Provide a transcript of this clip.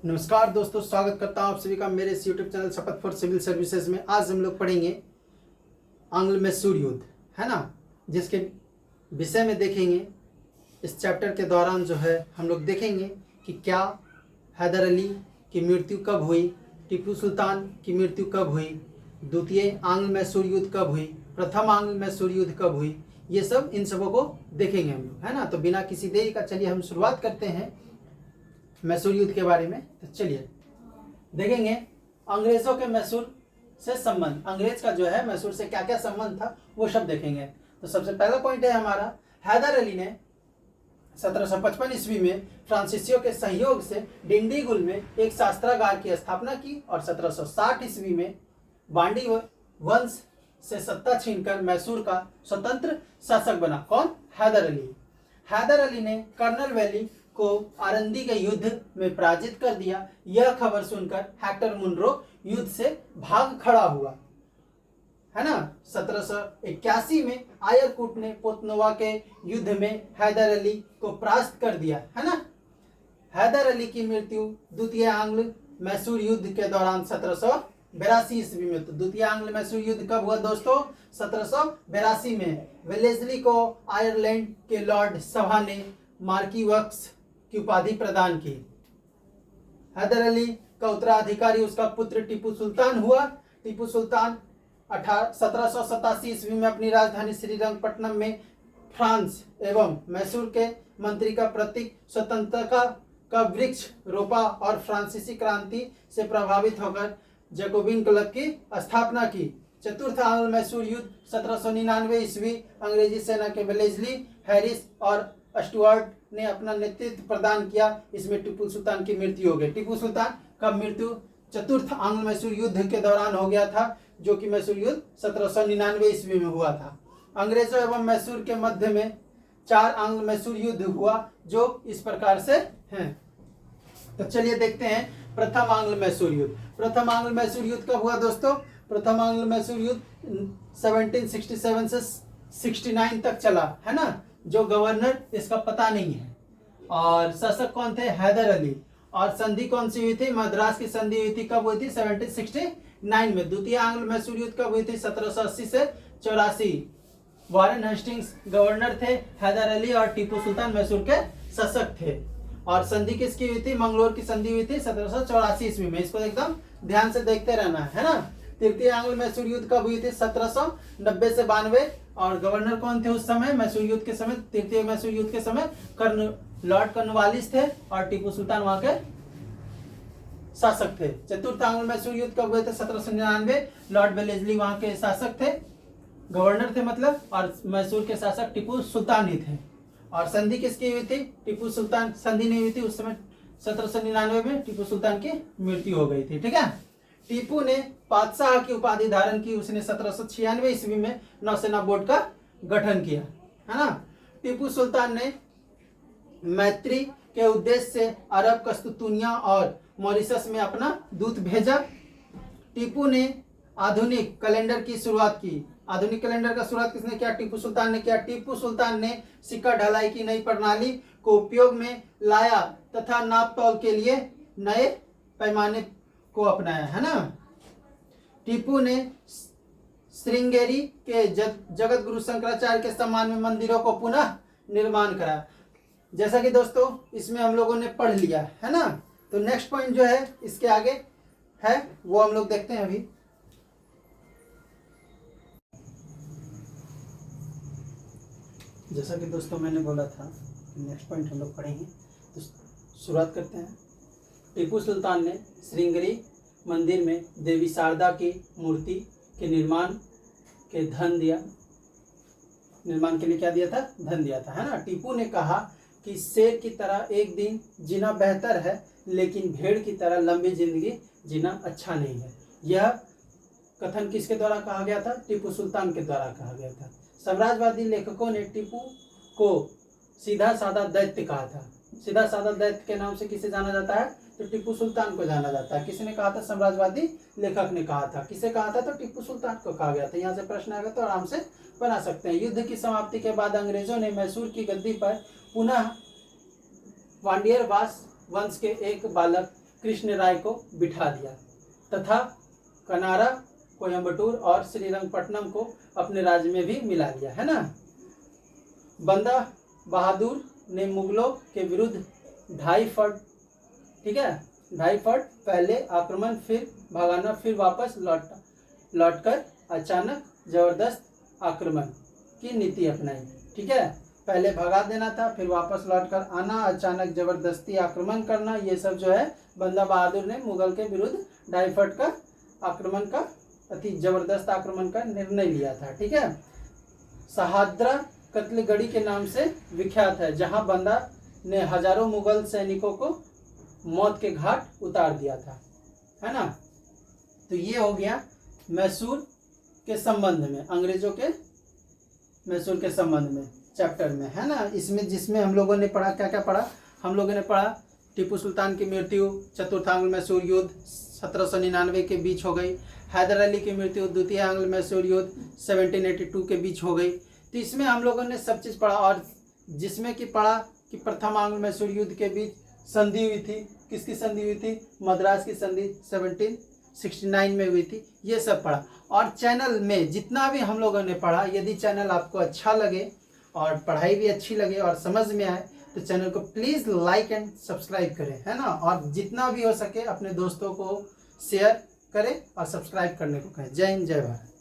नमस्कार दोस्तों, स्वागत करता हूं आप सभी का मेरे इस यूट्यूब चैनल शपथ फॉर सिविल सर्विसेज में। आज हम लोग पढ़ेंगे आंग्ल मैसूर युद्ध, है ना, जिसके विषय में देखेंगे। इस चैप्टर के दौरान जो है हम लोग देखेंगे कि क्या हैदर अली की मृत्यु कब हुई, टीपू सुल्तान की मृत्यु कब हुई, द्वितीय आंग्ल मैसूर युद्ध कब हुई, प्रथम आंग्ल मैसूर युद्ध कब हुई, ये सब इन सबों को देखेंगे हम लोग, है ना। तो बिना किसी देरी का चलिए हम शुरुआत करते हैं मैसूर युद्ध के बारे में। तो चलिए देखेंगे अंग्रेजों के मैसूर से संबंध, अंग्रेज का जो है मैसूर से क्या क्या संबंध था वो सब देखेंगे। तो सबसे पहला पॉइंट है हमारा, हैदर अली ने 1755 ईस्वी में फ्रांसीसियों के सहयोग से डिंडीगुल में एक शास्त्रागार की स्थापना की और 1760 ईस्वी में बांडी वंश से सत्ता छीनकर मैसूर का स्वतंत्र शासक बना। कौन? हैदर अली। हैदर अली ने कर्नल वैली को आरंदी के युद्ध में पराजित कर दिया। यह खबर सुनकर हेक्टर मुनरो युद्ध से भाग खड़ा हुआ, है ना। 1781 में आयरकुट ने पोतनोवा के युद्ध में हैदर अली को परास्त कर दिया, है ना। हैदर अली की मृत्यु द्वितीय आंग्ल मैसूर युद्ध के दौरान 1782 ईस्वी में। तो द्वितीय आंग्ल मैसूर युद्ध कब हुआ दोस्तों? 1782 में। वेलेस्ली को आयरलैंड के लॉर्ड सभा ने मार्की वक्स की उपाधि प्रदान की। हैदर अली का उत्तराधिकारी उसका पुत्र टीपू सुल्तान हुआ। टीपू सुल्तान 1787 ईस्वी में अपनी राजधानी श्रीरंगपट्टनम में फ्रांस एवं मैसूर के मंत्री का प्रतीक स्वतंत्रता का वृक्ष रोपा और फ्रांसीसी क्रांति से प्रभावित होकर जैकोबिन क्लब की स्थापना की। चतुर्थ आंग्ल मैसूर युद्ध 1799 ईस्वी। अंग्रेजी सेना के वेलेस्ली, हैरिस और स्टुअर्ट ने अपना नेतृत्व प्रदान किया। इसमें टीपू सुल्तान की मृत्यु हो गई। टीपू सुल्तान का मृत्यु चतुर्थ आंग्ल मैसूर युद्ध के दौरान हो गया था, जो कि मैसूर युद्ध 1799 ईस्वी में हुआ था। अंग्रेजों एवं मैसूर के मध्य में 4 आंग्ल मैसूर युद्ध हुआ, जो इस प्रकार से हैं। तो चलिए देखते हैं प्रथम आंग्ल मैसूर युद्ध। प्रथम आंग्ल मैसूर युद्ध कब हुआ दोस्तों? प्रथम आंग्ल मैसूर युद्ध 1767 से 69 तक चला, है ना। जो गवर्नर इसका पता नहीं है। और शासक कौन थे? हैदर अली। और संधि कौन सी हुई थी? मद्रास की संधि हुई थी। कब हुई थी? 1769 में। द्वितीय आंग्ल मैसूर युद्ध कब हुई थी? 1780 से 84। वारेन हेस्टिंग्स गवर्नर थे, हैदर अली और टीपू सुल्तान मैसूर के शासक थे। और संधि किसकी हुई थी? मंगलोर की संधि हुई थी 1784 ईस्वी में। इसको एकदम ध्यान से देखते रहना है ना। तृतीय आंग्ल मैसूर युद्ध कब हुई थी? 1790 से 92। और गवर्नर कौन थे उस समय? मैसूर युद्ध के समय, तृतीय मैसूर युद्ध के समय लॉर्ड कॉर्नवालिस थे और टीपू सुल्तान वहां के शासक थे। चतुर्थ आंग्ल मैसूर युद्ध कब हुए थे? 1799। लॉर्ड वेलेस्ली वहां के शासक थे, गवर्नर थे मतलब, और मैसूर के शासक टीपू सुल्तान ही थे। और संधि किसकी हुई थी? टीपू सुल्तान संधि नहीं हुई थी उस समय। 1799 में टीपू सुल्तान की मृत्यु हो गई थी, ठीक है। टीपू ने पातशाह की उपाधि धारण की। उसने 1796 ईस्वी में नौसेना बोर्ड का गठन किया, है ना। टीपू सुल्तान ने मैत्री के उद्देश्य से अरब, कस्तूनिया और मॉरिशस में अपना दूत भेजा। टीपू ने आधुनिक कैलेंडर की शुरुआत की। आधुनिक कैलेंडर का शुरुआत किसने किया? टीपू सुल्तान ने किया। टीपू सुल्तान ने सिक्का ढलाई की नई प्रणाली को उपयोग में लाया तथा नाप तौल के लिए नए पैमाने को अपनाया, है ना। टीपू ने श्रृंगेरी के जगत गुरु शंकराचार्य के सम्मान में मंदिरों को पुनः निर्माण करा। जैसा कि दोस्तों इसमें हम लोगों ने पढ़ लिया, है ना। तो नेक्स्ट पॉइंट जो है इसके आगे है वो हम लोग देखते हैं अभी। जैसा कि दोस्तों मैंने बोला था नेक्स्ट पॉइंट हम लोग पढ़ेंगे, तो शुरुआत करते हैं। टीपू सुल्तान ने श्रृंगेरी मंदिर में देवी शारदा की मूर्ति के निर्माण के निर्माण के लिए क्या दिया था? धन दिया था, है ना। टीपू ने कहा कि शेर की तरह एक दिन जीना बेहतर है, लेकिन भेड़ की तरह लंबी जिंदगी जीना अच्छा नहीं है। यह कथन किसके द्वारा कहा गया था? टीपू सुल्तान के द्वारा कहा गया था। साम्राज्यवादी लेखकों ने टीपू को सीधा साधा दैत्य कहा था। सीधा साधा दैत्य के नाम से किसे जाना जाता है? तो टीपू सुल्तान को जाना जाता है। किसने कहा था? साम्राज्यवादी लेखक ने कहा था। किसे कहा था? तो टीपू सुल्तान को कहा गया था। यहाँ से प्रश्न आएगा तो आराम से बना सकते हैं। युद्ध की समाप्ति के बाद अंग्रेजों ने मैसूर की गद्दी पर पुनः वांडियर वंश के एक बालक कृष्ण राय को बिठा दिया तथा कनारा, कोयम्बटूर और श्रीरंगपट्टनम को अपने राज्य में भी मिला लिया, है ना। बंदा बहादुर ने मुगलों के विरुद्ध 2.5 फट, ठीक है, 2.5 फट पहले आक्रमण, फिर भगाना, फिर वापस लौटकर अचानक जबरदस्त आक्रमण की नीति अपनाई, ठीक है। पहले भगा देना था, फिर वापस लौटकर आना, अचानक जबरदस्ती आक्रमण करना, ये सब जो है बंदा बहादुर ने मुगल के विरुद्ध 2.5 फट का आक्रमण का, अति जबरदस्त आक्रमण का निर्णय लिया था, ठीक है। सहादरा कत्लेगढ़ी के नाम से विख्यात है, जहां बंदा ने हजारों मुगल सैनिकों को मौत के घाट उतार दिया था, है ना। तो ये हो गया मैसूर के संबंध में, अंग्रेजों के मैसूर के संबंध में चैप्टर में, है ना। इसमें जिसमें हम लोगों ने पढ़ा, क्या क्या पढ़ा, हम लोगों ने पढ़ा टीपू सुल्तान की मृत्यु, चतुर्थ आंग्ल मैसूर युद्ध 1799 के बीच हो गई। हैदर अली की मृत्यु द्वितीय आंग्ल मैसूर युद्ध 1782 के बीच हो गई। तो इसमें हम लोगों ने सब चीज़ पढ़ा, और जिसमें कि पढ़ा कि प्रथम आंग्ल मैसूर युद्ध के बीच संधि हुई थी, किसकी संधि हुई थी, मद्रास की संधि 1769 में हुई थी, ये सब पढ़ा। और चैनल में जितना भी हम लोगों ने पढ़ा, यदि चैनल आपको अच्छा लगे और पढ़ाई भी अच्छी लगे और समझ में आए, तो चैनल को प्लीज़ लाइक एंड सब्सक्राइब करें, है ना। और जितना भी हो सके अपने दोस्तों को शेयर करें और सब्सक्राइब करने को कहें। जय हिंद, जय भारत।